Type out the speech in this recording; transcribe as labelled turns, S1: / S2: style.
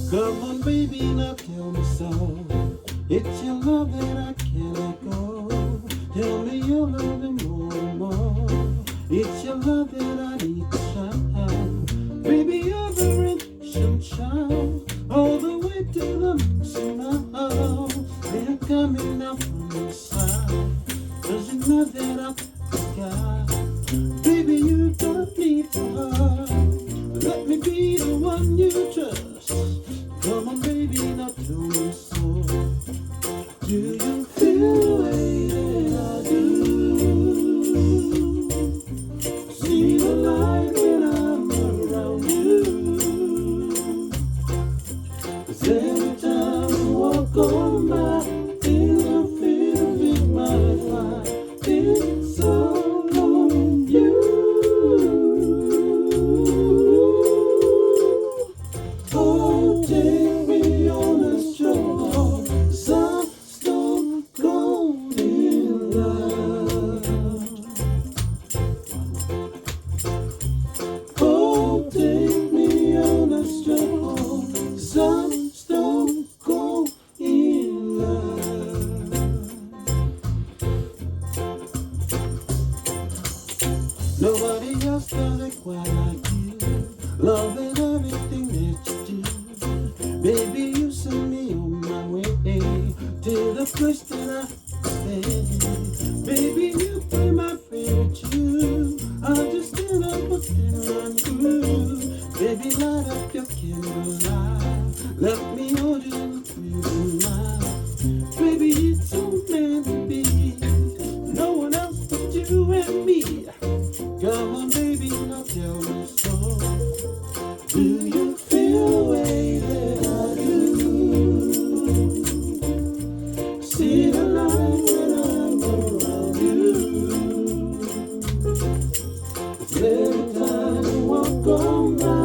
S1: Come on, baby, now tell me so. It's your love that I can't let go. Tell me you'll love me more and more. It's your love that I need to shine. Baby, you're the redemption child. All the way to the maximum. They're coming out from the south. Cause you know that I've got. Baby, you don't need to hide. Let me be the one you trust. Come on, baby, now tell me so. Do you feel the way that I do? See the light when I'm around you. 'Cause every time you walk on by, things I feel in my life. It's all on you. Oh, take me on a stroll. Some stone cold in love. Oh, take me on a stroll. Some stone cold in love. Nobody else does it quite like you. Loving everything that you do. Baby, you send me on my way to the place that I stay. Baby, you play my favorite tune. I just stand up and stand on you. Baby, light up your candlelight. Let me hold you through the night. Baby, it's so meant to be. No one else but you and me. Come on, baby, now tell me so. Do you feel the way that I do? See the light when I'm around you. 'Cause every time you walk on by,